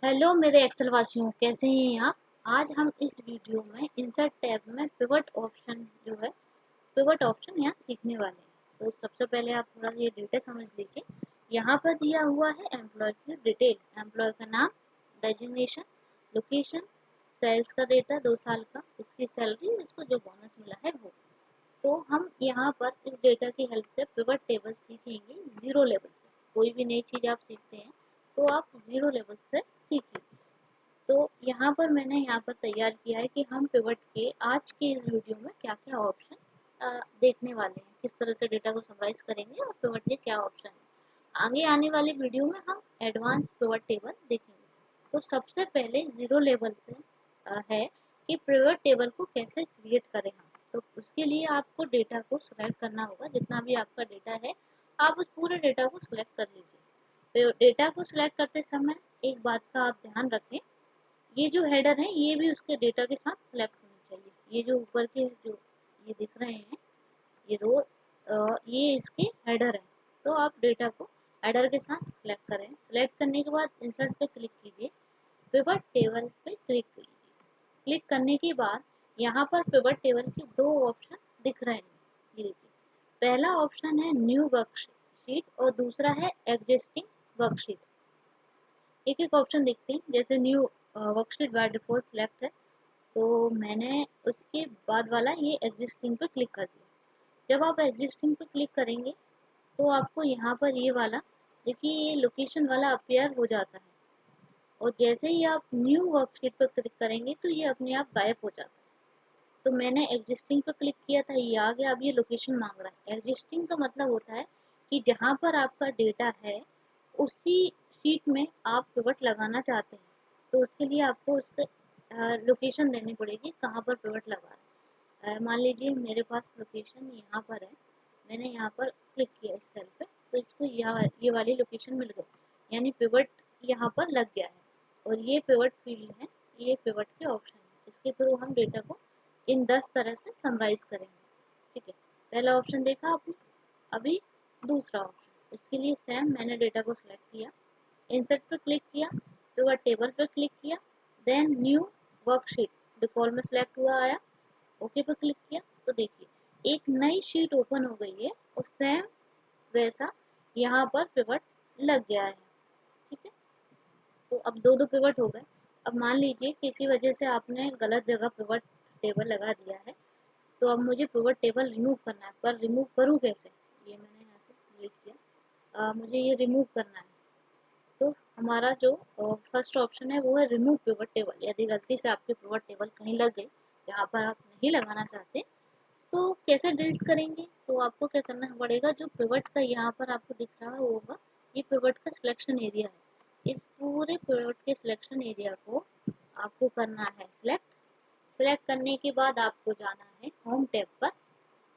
Hello मेरे Excel वासियों, कैसे हैं आप। आज हम इस वीडियो में इंसर्ट टैब में पिवट ऑप्शन जो है पिवट ऑप्शन यहाँ सीखने वाले हैं। तो सबसे पहले आप थोड़ा सा ये डेटा समझ लीजिए। यहाँ पर दिया हुआ है एम्प्लॉय की डिटेल, एम्प्लॉय का नाम, डेजिग्नेशन, लोकेशन, सेल्स का डेटा 2 साल का, उसकी सैलरी, उसको जो बोनस मिला है वो। तो हम यहाँ पर इस डेटा की हेल्प से पिवट टेबल सीखेंगे जीरो लेवल से। कोई भी नई चीज़ आप सीखते हैं तो आप जीरो लेवल से सीखिए। तो यहाँ पर मैंने यहाँ पर तैयार किया है कि हम पिवट के आज के इस वीडियो में क्या क्या ऑप्शन देखने वाले हैं, किस तरह से डेटा को समराइज करेंगे और पिवट के क्या ऑप्शन है। आगे आने वाले वीडियो में हम एडवांस पिवट टेबल देखेंगे। तो सबसे पहले जीरो लेवल से है कि पिवट टेबल को कैसे क्रिएट करें हम। तो उसके लिए आपको डेटा को सिलेक्ट करना होगा, जितना भी आपका डेटा है आप उस पूरे डेटा को सिलेक्ट कर लीजिए। डेटा को सिलेक्ट करते समय एक बात का आप ध्यान रखें, ये जो हेडर है ये भी उसके डेटा के साथ सिलेक्ट होनी चाहिए। ये जो ऊपर के जो ये दिख रहे हैं ये रो, ये इसके हेडर है। तो आप डेटा को हेडर के साथ सिलेक्ट करें। सिलेक्ट करने के बाद इंसर्ट पे क्लिक कीजिए, पिवट टेबल पे क्लिक कीजिए। क्लिक करने के बाद यहाँ पर पिवट टेबल के दो ऑप्शन दिख रहे हैं, ये देखिए। पहला ऑप्शन है न्यू वर्कशीट और दूसरा है एग्जिस्टिंग वर्कशीट। एक एक ऑप्शन देखते हैं। जैसे new worksheet by default select है, तो मैंने उसके बाद वाला ये एग्जिस्टिंग पे क्लिक कर दिया। जब आप एग्जिस्टिंग पे क्लिक करेंगे तो आपको यहाँ पर ये वाला देखिए, ये लोकेशन वाला अपीयर हो जाता है। और जैसे ही आप न्यू वर्कशीट पर क्लिक करेंगे तो ये अपने आप गायब हो जाता है। तो मैंने एग्जिस्टिंग पर क्लिक किया था, ये आ गया। अब ये लोकेशन मांग रहा है। एग्जिस्टिंग का मतलब होता है कि जहाँ पर आपका डेटा है उसी शीट में आप पिवट लगाना चाहते हैं। तो उसके लिए आपको उसके लोकेशन देनी पड़ेगी, कहाँ पर पिवट लगा है। मान लीजिए मेरे पास लोकेशन यहाँ पर है, मैंने यहाँ पर क्लिक किया इस सेल पे, तो इसको यहाँ ये वाली लोकेशन मिल गई, यानी पिवट यहाँ पर लग गया है। और ये पिवट फील्ड है, ये पिवट के ऑप्शन है। इसके थ्रू हम डेटा को इन 10 तरह से समराइज करेंगे। ठीक है, पहला ऑप्शन देखा आपने। अभी दूसरा ऑप्शन, उसके लिए सेम मैंने डेटा को सिलेक्ट किया, इंसर्ट पर क्लिक किया, पिवट टेबल पर क्लिक किया, देन न्यू वर्कशीट डिफॉल्ट में सिलेक्ट हुआ आया, ओके पर क्लिक किया। तो देखिए एक नई शीट ओपन हो गई है और सेम वैसा यहाँ पर पिवट लग गया है। ठीक है, तो अब दो दो पिवट हो गए। अब मान लीजिए किसी वजह से आपने गलत जगह पिवट टेबल लगा दिया है, तो अब मुझे पिवट टेबल रिमूव करना है। पर रिमूव करूँ कैसे, ये मैंने यहाँ से डिलीट किया, मुझे ये रिमूव करना है। तो हमारा जो फर्स्ट ऑप्शन है वो है रिमूव पिवट टेबल। यदि गलती से आपके पिवट टेबल कहीं लग गए जहाँ पर आप नहीं लगाना चाहते, तो कैसे डिलीट करेंगे। तो आपको क्या करना पड़ेगा, जो पिवट का यहाँ पर आपको दिख रहा होगा, ये पिवट का सिलेक्शन एरिया है। इस पूरे पिवट के सिलेक्शन एरिया को आपको करना है सिलेक्ट। सिलेक्ट करने के बाद आपको जाना है होम टैब पर।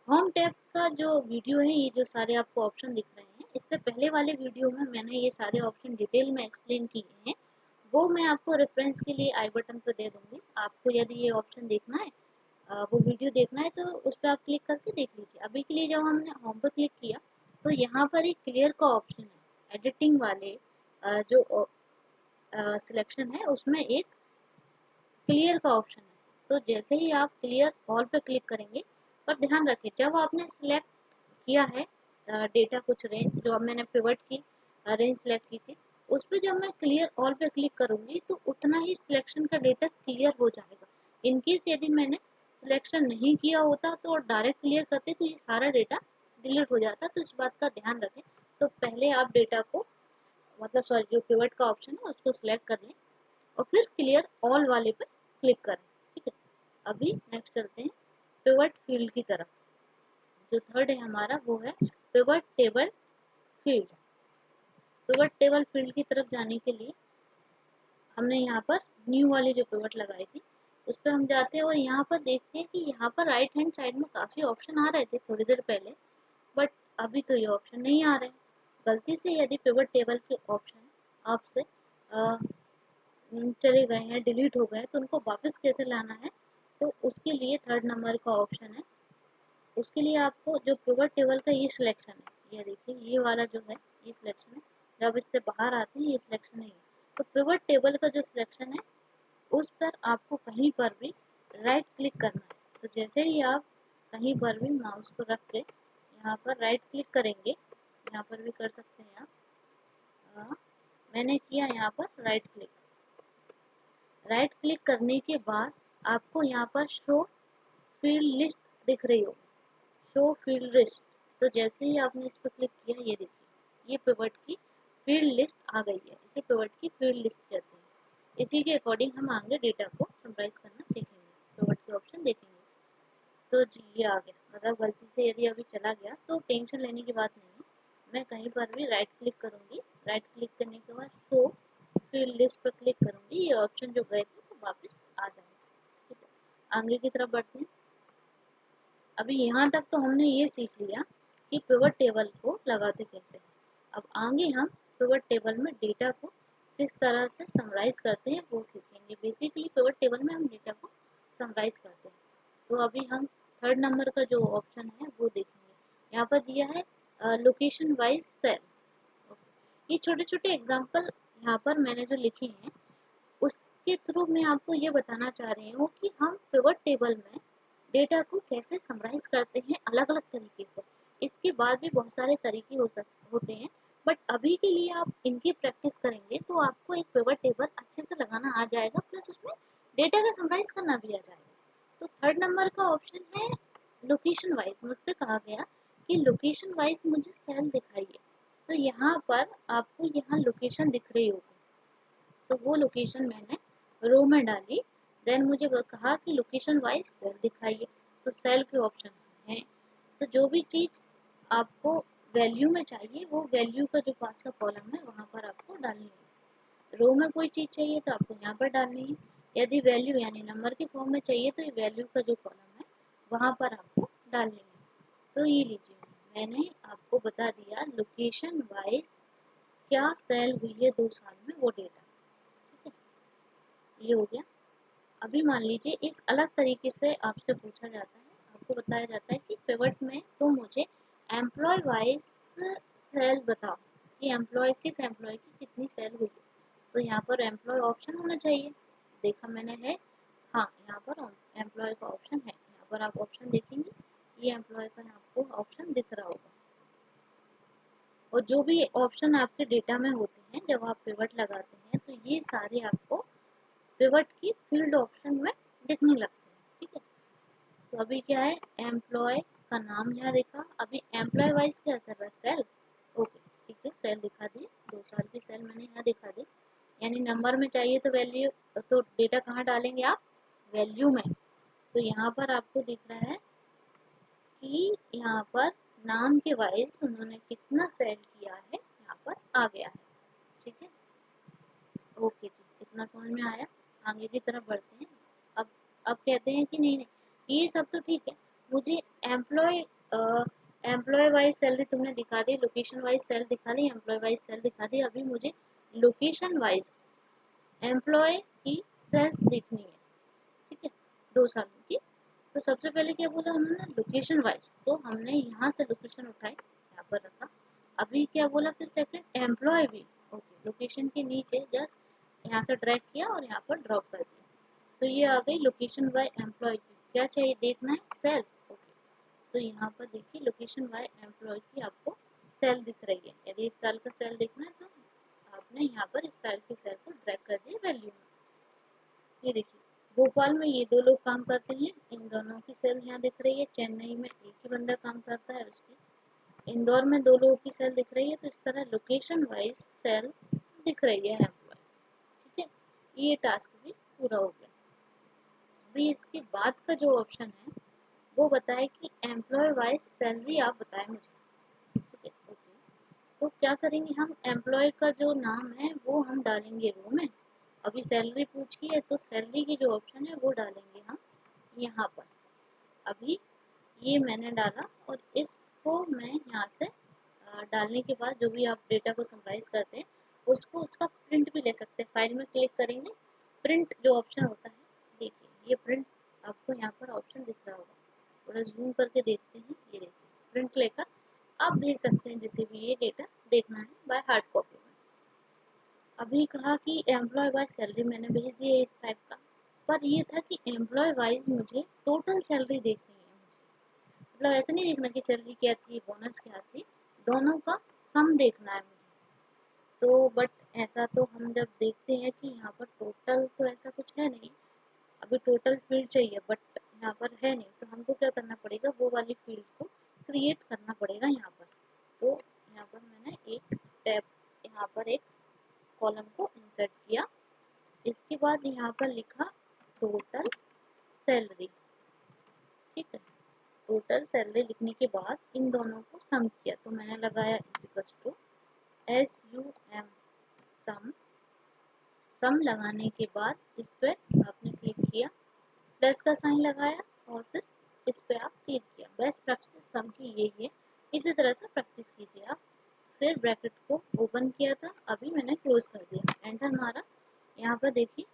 होम टैब का जो वीडियो है, ये जो सारे आपको ऑप्शन दिख रहे हैं, इससे पहले वाले वीडियो में मैंने ये सारे ऑप्शन डिटेल में एक्सप्लेन किए हैं। वो मैं आपको रेफरेंस के लिए आई बटन पर दे दूंगी। आपको यदि ये ऑप्शन देखना है, वो वीडियो देखना है, तो उस पर आप क्लिक करके देख लीजिए। अभी के लिए जब हमने होम पर क्लिक किया तो यहाँ पर एक क्लियर का ऑप्शन है। एडिटिंग वाले जो सिलेक्शन है उसमें एक क्लियर का ऑप्शन है। तो जैसे ही आप क्लियर ऑल पे क्लिक करेंगे, पर ध्यान रखें जब आपने सिलेक्ट किया है डेटा कुछ रेंज, जो अब मैंने पिवट की रेंज सेलेक्ट की थी, उस पर जब मैं क्लियर ऑल पे क्लिक करूंगी तो उतना ही सिलेक्शन का डेटा क्लियर हो जाएगा। इनकेस यदि मैंने सिलेक्शन नहीं किया होता तो डायरेक्ट क्लियर करते तो ये सारा डेटा डिलीट हो जाता। तो इस बात का ध्यान रखें। तो पहले आप डेटा को, मतलब सॉरी, जो पिवट का ऑप्शन है उसको सिलेक्ट कर लें और फिर क्लियर ऑल वाले पे क्लिक करें। ठीक है, अभी नेक्स्ट चलते हैं पिवट फील्ड की तरफ। जो थर्ड है हमारा वो है pivot table field. Pivot table field की तरफ जाने के लिए हमने यहाँ पर न्यू वाली जो पिवट लगाई थी उस पर हम जाते हैं और यहाँ पर देखते हैं कि यहाँ पर राइट हैंड साइड में काफ़ी ऑप्शन आ रहे थे थोड़ी देर पहले, बट अभी तो ये ऑप्शन नहीं आ रहे। गलती से यदि पिवट टेबल के ऑप्शन आपसे चले गए हैं, डिलीट हो गए, तो उनको वापस कैसे लाना है, तो उसके लिए थर्ड नंबर का ऑप्शन है। उसके लिए आपको जो पिवट टेबल का ये सिलेक्शन है, ये देखिए ये वाला जो है ये सिलेक्शन है। जब इससे बाहर आते हैं ये सिलेक्शन नहीं है, तो पिवट टेबल का जो सिलेक्शन है उस पर आपको कहीं पर भी राइट क्लिक करना है। तो जैसे ही आप कहीं पर भी माउस को रख के यहाँ पर राइट क्लिक करेंगे, यहाँ पर भी कर सकते हैं आप। मैंने किया यहाँ पर राइट क्लिक करने के बाद आपको यहाँ पर शो फील्ड लिस्ट दिख रही होगी, शो फील्ड लिस्ट। तो जैसे ही आपने इस पर क्लिक किया, ये देखिए ये पिवट की फील्ड लिस्ट आ गई है। इसे पिवट की फील्ड लिस्ट कहते हैं। इसी के अकॉर्डिंग हम आगे डेटा को समराइज करना सीखेंगे, पिवट के ऑप्शन देखेंगे। तो जी ये आ गया, मतलब गलती से यदि अभी चला गया तो टेंशन लेने की बात नहीं है। मैं कहीं पर भी राइट क्लिक करूंगी, राइट क्लिक करने के बाद शो फील्ड लिस्ट पर क्लिक करूंगी, ये ऑप्शन जो गए थे वो वापस आ जाएंगे। ठीक है, आगे की तरफ बढ़ते हैं। अभी यहाँ तक तो हमने ये सीख लिया कि पिवट टेबल को लगाते कैसे हैं। अब आगे हम पिवट टेबल में डेटा को किस तरह से समराइज करते हैं वो सीखेंगे। बेसिकली पिवट टेबल में हम डेटा को समराइज करते हैं। तो अभी हम थर्ड नंबर का जो ऑप्शन है वो देखेंगे। यहाँ पर दिया है लोकेशन वाइज सेल। ये छोटे छोटे एग्जाम्पल यहाँ पर मैंने जो लिखे हैं उसके थ्रू मैं आपको ये बताना चाह रही हूँ कि हम पिवट टेबल में डेटा को कैसे समराइज करते हैं अलग अलग तरीके से। इसके बाद भी बहुत सारे तरीके होते हैं, बट अभी के लिए आप इनकी प्रैक्टिस करेंगे तो आपको एक पिवट टेबल अच्छे से लगाना आ जाएगा, प्लस उसमें डेटा का समराइज करना भी आ जाएगा। तो थर्ड नंबर का ऑप्शन है लोकेशन वाइज। मुझसे कहा गया कि लोकेशन वाइज मुझे सेल दिखाइए। तो यहाँ पर आपको यहाँ लोकेशन दिख रही होगी, तो वो लोकेशन मैंने रो में डाली। देन मुझे कहा कि लोकेशन वाइज सेल दिखाइए, तो सेल के ऑप्शन है। तो जो भी चीज़ आपको वैल्यू में चाहिए वो वैल्यू का जो पास का कॉलम है वहाँ पर आपको डालनी है। रो में कोई चीज़ चाहिए तो आपको यहाँ पर डालनी है। यदि वैल्यू यानी नंबर के फॉर्म में चाहिए तो वैल्यू का जो कॉलम है वहाँ पर आपको डालनी है। तो ये लीजिए, मैंने आपको बता दिया लोकेशन वाइज क्या सेल हुई है 2 साल में वो डेटा। ठीक है, ये हो गया। अभी मान लीजिए एक अलग तरीके से आपसे पूछा जाता है, आपको बताया जाता है कि पिवट में तो मुझे एम्प्लॉय वाइज सेल बताओ कि एम्प्लॉय किस एम्प्लॉय की कितनी सेल हुई है। तो यहाँ पर एम्प्लॉय ऑप्शन होना चाहिए, देखा मैंने है। हाँ, यहाँ पर एम्प्लॉय का ऑप्शन है। यहाँ पर आप ऑप्शन देखेंगे, ये एम्प्लॉय का आपको ऑप्शन दिख रहा होगा। और जो भी ऑप्शन आपके डेटा में होते हैं जब आप पिवट लगाते हैं तो ये सारे आपको पिवट की फील्ड ऑप्शन में दिखने लगते हैं। ठीक है, तो अभी क्या है, एम्प्लॉय का नाम यहाँ देखा। अभी एम्प्लॉय वाइज क्या कर रहा है, सेल। ओके, ठीक है, सेल दिखा दी, 2 साल की सेल मैंने यहाँ दिखा दी। यानी नंबर में चाहिए तो वैल्यू, तो डेटा कहाँ डालेंगे आप, वैल्यू में। तो यहाँ पर आपको दिख रहा है कि यहाँ पर नाम के वाइज उन्होंने कितना सेल किया है यहाँ पर आ गया है। ठीक है, ओके जी, इतना समझ में आया। आगे की तरफ बढ़ते हैं। अब अब कहते हैं कि नहीं नहीं ये सब तो ठीक है, मुझे एम्प्लॉय एम्प्लॉय वाइज सैलरी तुमने दिखा दी, लोकेशन वाइज सेल दिखा दी, एम्प्लॉय वाइज सेल दिखा दी। अभी मुझे लोकेशन वाइज एम्प्लॉय की सेल्स देखनी है। ठीक है, 2 सालों की। तो सबसे पहले क्या बोला उन्होंने, लोकेशन वाइज। तो हमने यहाँ से लोकेशन उठाई, यहाँ पर रखा। अभी क्या बोला फिर सेकंड, एम्प्लॉय भी। ओके, लोकेशन के नीचे जस्ट यहाँ से ड्रैग किया और यहाँ पर ड्रॉप कर दिया। तो ये आ गई लोकेशन बाय एम्प्लॉय की। क्या चाहिए देखना है, सेल। ओके, तो यहाँ पर देखिए लोकेशन बाय एम्प्लॉय की आपको सेल दिख रही है। यदि इस साल का सेल देखना है तो आपने यहाँ पर इस साल की सेल को ड्रैग कर दिया वैल्यू में। ये देखिए, भोपाल में ये 2 लोग काम करते हैं, इन दोनों की सेल यहाँ दिख रही है। चेन्नई में एक ही बंदा काम करता है, उसकी। इंदौर में 2 लोगों की सेल दिख रही है। तो इस तरह लोकेशन वाइज सेल दिख रही है एम्प्लॉय। ठीक है, ये टास्क भी पूरा हो गया। अभी इसके बाद का जो ऑप्शन है वो बताए कि एम्प्लॉय वाइज सैलरी आप बताएं मुझे। ठीक है, ओके। तो क्या करेंगे हम, एम्प्लॉय का जो नाम है वो हम डालेंगे रो में। अभी सैलरी पूछी है तो सैलरी की जो ऑप्शन है वो डालेंगे हम यहाँ पर। अभी ये मैंने डाला और इसको मैं यहाँ से डालने के बाद जो भी आप डेटा को समराइज करते हैं उसको उसका प्रिंट भी ले सकते हैं। फाइल में क्लिक करेंगे, प्रिंट जो ऑप्शन होता है, देखिए ये प्रिंट आपको यहाँ पर ऑप्शन दिख रहा होगा। थोड़ा जूम करके देखते हैं, ये देखिए प्रिंट लेकर आप भेज सकते हैं जिसे भी ये डेटा देखना है बाय हार्ड कॉपी में। अभी कहा कि एम्प्लॉय वाइज सैलरी मैंने भेज दिया इस टाइप का, पर ये था कि एम्प्लॉय वाइज मुझे टोटल सैलरी देखनी है मुझे, मतलब ऐसा नहीं देखना कि सैलरी क्या थी बोनस क्या थी, दोनों का सम देखना है मुझे। तो बट ऐसा तो हम जब देखते हैं कि यहाँ पर टोटल तो ऐसा कुछ है नहीं, अभी टोटल फील्ड चाहिए बट यहाँ पर है नहीं, तो हमको क्या करना पड़ेगा, वो वाली फील्ड को क्रिएट करना पड़ेगा यहाँ पर। तो यहाँ पर मैंने एक टैब, यहाँ पर एक कॉलम को इंसर्ट किया, इसके बाद यहाँ पर लिखा टोटल सैलरी, ठीक है। टोटल सैलरी लिखने के बाद इन दोनों को सम किया, तो मैंने लगाया इक्वल्स टू SUM सम। सम लगाने के बाद इस पर आपने क्लिक किया, प्लस का साइन लगाया और फिर इस पे आप क्लिक किया। बेस्ट प्रैक्टिस सम की यही है, इसी तरह से प्रैक्टिस कीजिए आप। फिर ब्रैकेट को ओपन किया था, अभी मैंने क्लोज कर दिया, एंटर मारा, यहाँ पर देखिए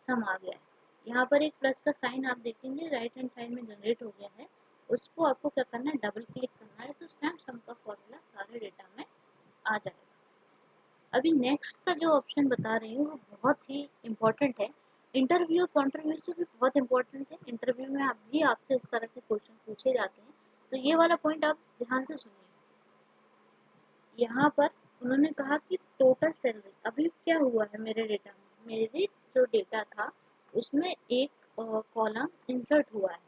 सम आ गया है। यहाँ पर एक प्लस का साइन आप देखेंगे राइट हैंड साइड में जनरेट हो गया है, उसको आपको क्या करना है, डबल क्लिक करना है, तो स्नैप सम का फॉर्मूला सारे डेटा में आ जाएगा। अभी नेक्स्ट का जो ऑप्शन बता रही हूँ वो बहुत ही इम्पोर्टेंट है, इंटरव्यू और कॉन्टरव्यू से भी बहुत इंपॉर्टेंट है। इंटरव्यू में आप भी आपसे इस तरह के क्वेश्चन पूछे जाते हैं, तो ये वाला पॉइंट आप ध्यान से सुनिए। यहाँ पर उन्होंने कहा कि टोटल सैलरी, अभी क्या हुआ है मेरे डेटा में, मेरे जो डेटा था उसमें एक कॉलम इंसर्ट हुआ है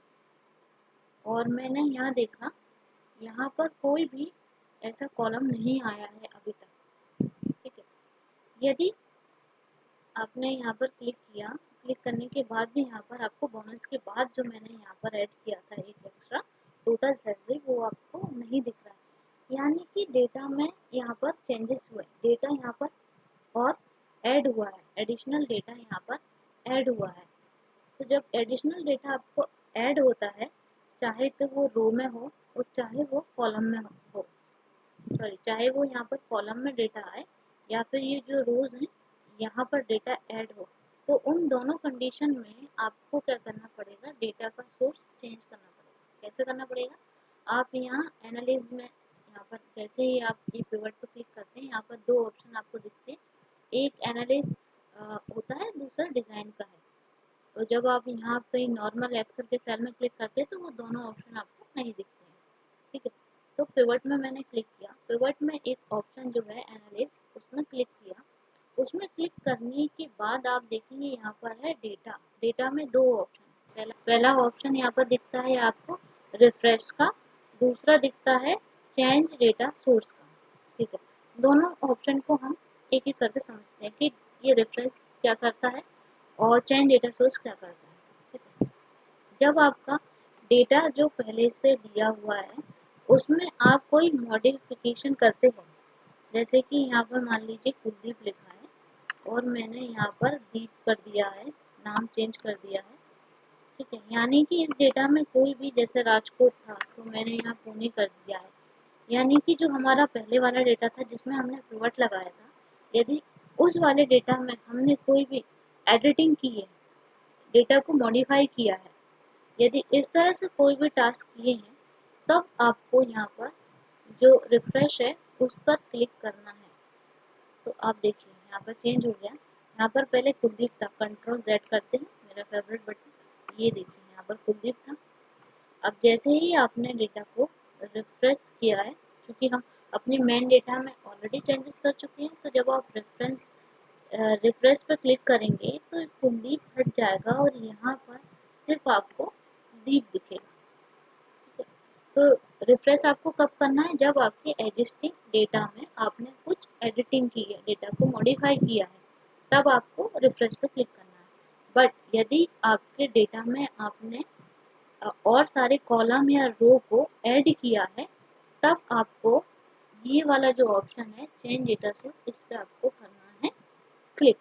और मैंने यहाँ देखा, यहाँ पर कोई भी ऐसा कॉलम नहीं आया है अभी तक, ठीक है। यदि आपने यहाँ पर क्लिक किया, क्लिक करने के बाद भी यहाँ पर आपको बोनस के बाद जो मैंने यहाँ पर ऐड किया था एक एक्स्ट्रा टोटल सैलरी, वो आपको नहीं दिख रहा है, यानी कि डेटा में यहाँ पर चेंजेस हुए, डेटा यहाँ पर और ऐड हुआ है, एडिशनल डेटा यहाँ पर ऐड हुआ है। तो जब एडिशनल डेटा आपको ऐड होता है, चाहे तो वो रो में हो और चाहे वो कॉलम में हो, सॉरी चाहे वो यहाँ पर कॉलम में डेटा आए या फिर ये जो रोज हैं यहाँ पर डेटा ऐड हो, तो उन दोनों कंडीशन में आपको क्या करना पड़ेगा, डेटा का सोर्स चेंज करना पड़ेगा। कैसे करना पड़ेगा, आप यहाँ एनालिज में, यहाँ पर जैसे ही आप ये पिवट पर क्लिक करते हैं, यहाँ पर दो ऑप्शन आपको दिखते हैं, एक एनालिस होता है, दूसरा डिज़ाइन का है। तो जब आप यहाँ पे नॉर्मल एक्सेल के सेल में क्लिक करते हैं तो वो दोनों ऑप्शन आपको नहीं दिखते हैं, ठीक है। तो पिवट में मैंने क्लिक किया, पिवट में एक ऑप्शन जो है एनालिस्ट, उसमें क्लिक किया, उसमें क्लिक करने के बाद आप देखेंगे यहाँ पर है डेटा, डेटा में दो ऑप्शन, पहला ऑप्शन यहाँ पर दिखता है आपको रिफ्रेश का, दूसरा दिखता है चेंज डेटा सोर्स का, ठीक है। दोनों ऑप्शन को हम एक एक करके समझते हैं कि ये रिफ्रेश क्या करता है और चेंज डेटा सोर्स क्या करता है, ठीक है। जब आपका डेटा जो पहले से दिया हुआ है उसमें आप कोई मॉडिफिकेशन करते हो, जैसे कि यहाँ पर मान लीजिए कुलदीप लिखा है और मैंने यहाँ पर दीप कर दिया है, नाम चेंज कर दिया है, ठीक है। यानी कि इस डेटा में कोई भी, जैसे राजकोट था तो मैंने यहाँ पुणे कर दिया है, यानी कि जो हमारा पहले वाला डेटा था जिसमें हमने पिवट लगाया था, यदि उस वाले डेटा में हमने कोई भी एडिटिंग की है, डेटा को मॉडिफाई किया है, यदि इस तरह से कोई भी टास्क किए हैं, तब आपको यहाँ पर जो रिफ्रेश है उस पर क्लिक करना है। तो आप देखिए यहाँ पर चेंज हो गया, यहाँ पर पहले कुलदीप था, कंट्रोल Z करते हैं, मेरा फेवरेट बटन, ये देखिए यहाँ पर कुलदीप था। अब जैसे ही आपने डेटा को रिफ्रेश किया है, क्योंकि हम अपने मेन डेटा में ऑलरेडी चेंजेस कर चुके हैं, तो जब आप रिफ्रेश पर क्लिक करेंगे तो कुलदीप हट जाएगा और यहाँ पर सिर्फ आपको दीप दिखेगा, ठीक है। तो रिफ्रेश आपको कब करना है, जब आपके एग्जिस्टिंग डेटा में आपने कुछ एडिटिंग की है, डेटा को मॉडिफाई किया है, तब आपको रिफ्रेश पर क्लिक करना है। बट यदि आपके डेटा में आपने और सारे कॉलम या रो को ऐड किया है, तब आपको ये वाला जो ऑप्शन है चेंज डेटा सोर्स, इस पर आपको करना है क्लिक।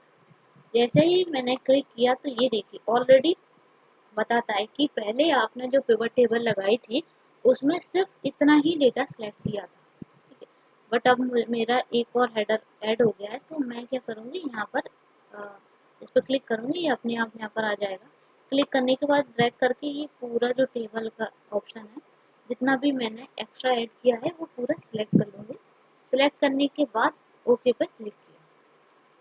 जैसे ही मैंने क्लिक किया तो ये देखिए ऑलरेडी बताता है कि पहले आपने जो पिवट टेबल लगाई थी उसमें सिर्फ इतना ही डेटा सेलेक्ट किया था, ठीक है। बट अब मेरा एक और हेडर ऐड हो गया है, तो मैं क्या करूँगी, यहाँ पर इस पर क्लिक करूँगी, ये अपने आप यहाँ पर आ जाएगा। क्लिक करने के बाद ड्रैग करके ये पूरा जो टेबल का ऑप्शन है, जितना भी मैंने एक्स्ट्रा ऐड किया है वो पूरा सिलेक्ट कर लूँगी। सिलेक्ट करने के बाद ओके पर क्लिक किया,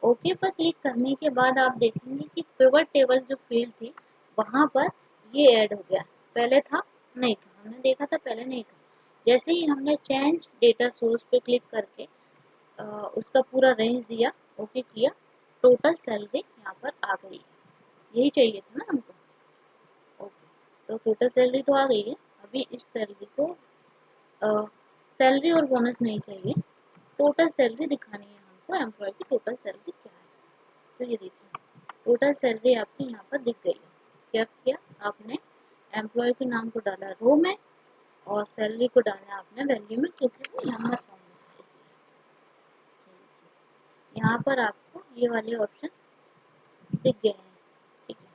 ओके पर क्लिक करने के बाद आप देखेंगे कि पिवट टेबल जो फील्ड थी वहाँ पर ये ऐड हो गया। पहले था नहीं था, हमने देखा था पहले नहीं था। जैसे ही हमने चेंज डेटा सोर्स पे क्लिक करके उसका पूरा रेंज दिया, ओके किया, टोटल सैलरी यहाँ पर आ गई। यही चाहिए था ना हमको। ओके, तो टोटल सैलरी तो आ गई है। अभी इस सैलरी को सैलरी और बोनस नहीं चाहिए, टोटल सैलरी दिखानी है हमको, एम्प्लॉय की टोटल सैलरी क्या है। तो ये देखिए टोटल सैलरी आपकी यहाँ पर दिख गई है। क्या किया आपने, एम्प्लॉय के नाम को डाला रो में और सैलरी को डाला आपने वैल्यू में, क्योंकि वो नंबर फॉर्म में है इसलिए। यहाँ पर आपको ये वाले ऑप्शन दिख गए हैं। ठीक है,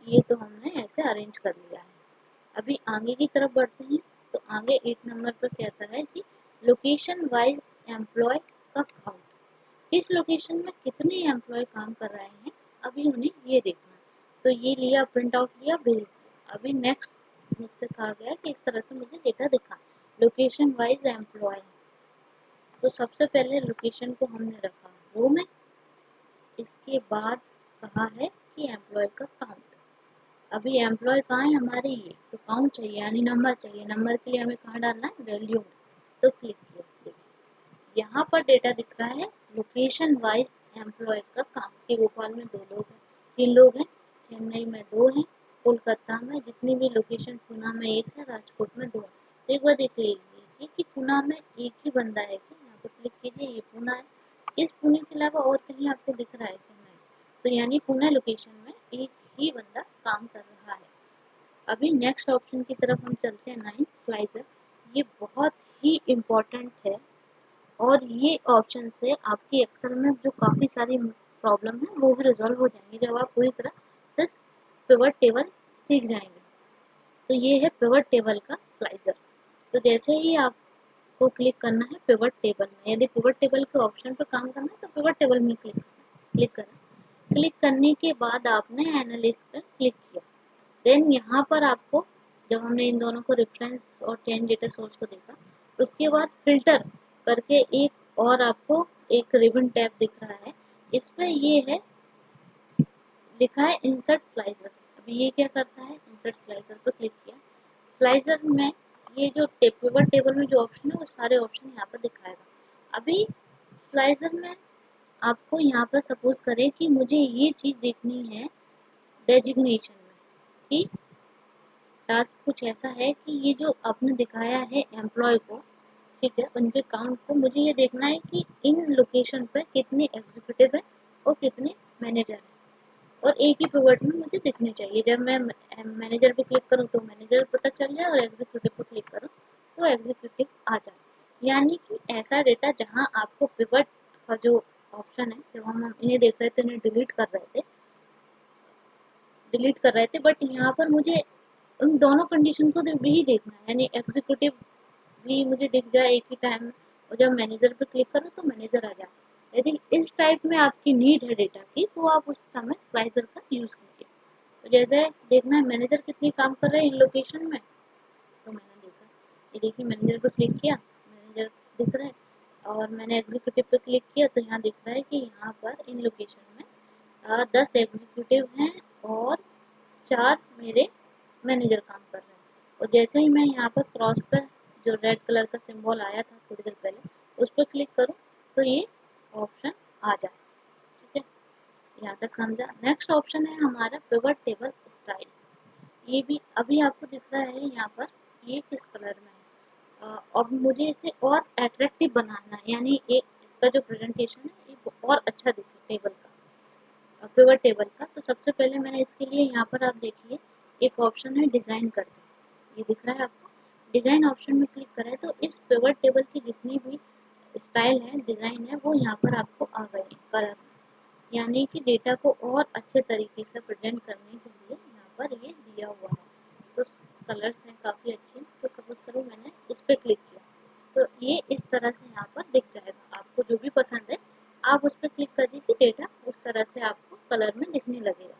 ये तो हमने ऐसे अरेंज कर लिया है। अभी आगे की तरफ बढ़ते हैं। तो आगे 8 नंबर पर कहता है कि लोकेशन वाइज एम्प्लॉय का काउंट, किस लोकेशन में कितने एम्प्लॉय काम कर रहे हैं, अभी उन्हें ये देखना। तो ये लिया, प्रिंट आउट लिया, भेज दिया। अभी नेक्स्ट मुझसे कहा गया कि इस तरह से मुझे डेटा दिखा, लोकेशन वाइज एम्प्लॉय। तो सबसे पहले लोकेशन को हमने रखा रो में, इसके बाद कहा है कि एम्प्लॉय का काउंट। अभी एम्प्लॉय कहाँ है हमारे, ये तो काउंट चाहिए यानी नंबर चाहिए। नंबर के लिए हमें कहाँ डालना है, वैल्यू में। तो क्लिक किया, देखिए यहाँ पर डेटा दिख रहा है लोकेशन वाइज एम्प्लॉय का काम, कि भोपाल में 2 लोग हैं, 3 लोग हैं, चेन्नई में 2 हैं, कोलकाता में जितनी भी लोकेशन, पूना में 1 है, राजकोट में 2 है। तो एक बार देख लीजिए कि पूना में एक ही बंदा है क्या, यहाँ पर क्लिक कीजिए, ये पूना है। इस पुणे के अलावा और कहीं आपको दिख रहा है क्या, नहीं। तो यानी पुणे लोकेशन में एक ही बंदा काम कर रहा है। अभी नेक्स्ट ऑप्शन की तरफ हम चलते हैं, 9 स्लाइसर। ये बहुत ही इम्पोर्टेंट है और ये ऑप्शन से आपकी एक्सेल में जो काफ़ी सारी प्रॉब्लम है वो भी रिजॉल्व हो जाएंगी जब आप पूरी तरह से पिवट टेबल सीख जाएंगे। तो ये है पिवट टेबल का स्लाइसर। तो जैसे ही आपको क्लिक करना है पिवट टेबल में, यदि पिवट टेबल के ऑप्शन पर काम करना है तो पिवट टेबल में क्लिक करना है। क्लिक करें, क्लिक करने के बाद आपने एनालिस्ट पर क्लिक किया। देन यहाँ पर आपको, जब हमने इन दोनों को रेफरेंस और चेंज डेटा सोर्स को देखा, उसके बाद फिल्टर करके एक और आपको एक रिबन टैब दिख रहा है। इस पर ये है लिखा है इंसर्ट स्लाइसर। अभी ये क्या करता है, इंसर्ट स्लाइसर पर क्लिक किया, स्लाइसर में ये जो पिवट टेबल में जो ऑप्शन है वो सारे ऑप्शन यहाँ पर दिखाएगा। अभी स्लाइसर में आपको यहाँ पर सपोज करें कि मुझे ये चीज़ देखनी है डेजिग्नेशन में, कि टास्क कुछ ऐसा है कि ये जो आपने दिखाया है एम्प्लॉय को, ठीक है, उनके काउंट को मुझे ये देखना है कि इन लोकेशन पे कितने एग्जीक्यूटिव है और कितने मैनेजर है, और एक ही पिवट में मुझे दिखने चाहिए। जब मैं मैनेजर पे क्लिक करूँ तो मैनेजर पता चल जाए और एग्जीक्यूटिव पे क्लिक करूँ तो एग्जीक्यूटिव आ जाए। यानी कि ऐसा डेटा जहाँ आपको पिवट का जो ऑप्शन है, जब हम इन्हें देख रहे थे, इन्हें डिलीट कर रहे थे, बट यहाँ पर मुझे उन दोनों कंडीशन को भी देखना है, यानी एग्जीक्यूटिव भी मुझे दिख जाए एक ही टाइम में, और जब मैनेजर पे क्लिक करो तो मैनेजर आ जाए। यदि इस टाइप में आपकी नीड है डेटा की तो आप उस समय स्लाइसर का यूज़ कीजिए। तो जैसे देखना है मैनेजर कितनी काम कर रहे हैं इन लोकेशन में, तो मैंने देखा, ये देखिए मैनेजर पे क्लिक किया, मैनेजर दिख रहा है, और मैंने एग्जीक्यूटिव पे क्लिक किया तो यहाँ दिख रहा है कि यहाँ पर इन लोकेशन में 10 एग्जीक्यूटिव हैं और 4 मेरे मैनेजर काम कर रहे हैं। और जैसे ही मैं यहाँ पर क्रॉस पर जो रेड कलर का सिंबल आया था थोड़ी देर पहले, उस पर क्लिक करूँ तो ये ऑप्शन आ जाए। ठीक है, यहाँ तक समझा। नेक्स्ट ऑप्शन है हमारा पिवट टेबल स्टाइल। ये भी अभी आपको दिख रहा है यहाँ पर, ये किस कलर में है। अब मुझे इसे और अट्रैक्टिव बनाना है, यानी एक इसका जो प्रेजेंटेशन है ये और अच्छा दिखे टेबल का, पिवट टेबल का। तो सबसे पहले मैंने इसके लिए यहाँ पर आप देखिए एक ऑप्शन है डिज़ाइन करके, ये दिख रहा है आपको। डिज़ाइन ऑप्शन में क्लिक करें तो इस पिवट टेबल की जितनी भी स्टाइल है, डिज़ाइन है, वो यहाँ पर आपको आ गए कलर में। यानी कि डेटा को और अच्छे तरीके से प्रेजेंट करने के लिए यहाँ पर ये दिया हुआ है। तो कलर्स हैं काफ़ी अच्छे। तो सपोज करो मैंने इस पर क्लिक किया तो ये इस तरह से यहाँ पर दिख जाएगा। आपको जो भी पसंद है आप उस पर क्लिक कर दीजिए, डेटा उस तरह से आपको कलर में दिखने लगेगा।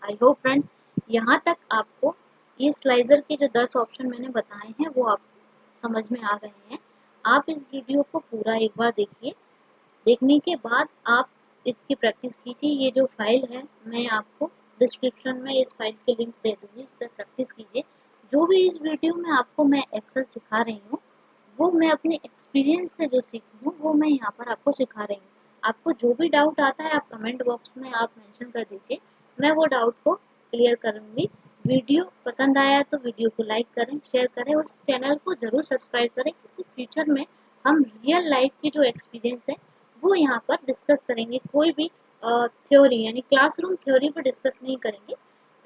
आई होप फ्रेंड यहाँ तक आपको ये स्लाइसर के जो 10 ऑप्शन मैंने बताए हैं वो आपको समझ में आ गए हैं। आप इस वीडियो को पूरा एक बार देखिए, देखने के बाद आप इसकी प्रैक्टिस कीजिए। ये जो फाइल है मैं आपको डिस्क्रिप्शन में इस फाइल की लिंक दे दूंगी, इससे प्रैक्टिस कीजिए। जो भी इस वीडियो में आपको मैं एक्सेल सिखा रही हूँ वो मैं अपने एक्सपीरियंस से जो सीखी हूँ वो मैं यहाँ पर आपको सिखा रही हूँ। आपको जो भी डाउट आता है आप कमेंट बॉक्स में आप मेंशन कर दीजिए, मैं वो डाउट को क्लियर करूँगी। वीडियो पसंद आया तो वीडियो को लाइक करें, शेयर करें, उस चैनल को ज़रूर सब्सक्राइब करें, क्योंकि फ्यूचर में हम रियल लाइफ की जो एक्सपीरियंस है वो यहाँ पर डिस्कस करेंगे। कोई भी थ्योरी यानी क्लासरूम थ्योरी पर डिस्कस नहीं करेंगे।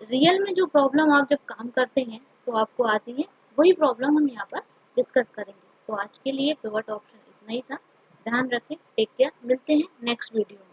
रियल में जो प्रॉब्लम आप जब काम करते हैं तो आपको आती है, वही प्रॉब्लम हम यहाँ पर डिस्कस करेंगे। तो आज के लिए पिवट ऑप्शन इतना ही था। ध्यान रखें, टेक केयर, मिलते हैं नेक्स्ट वीडियो में।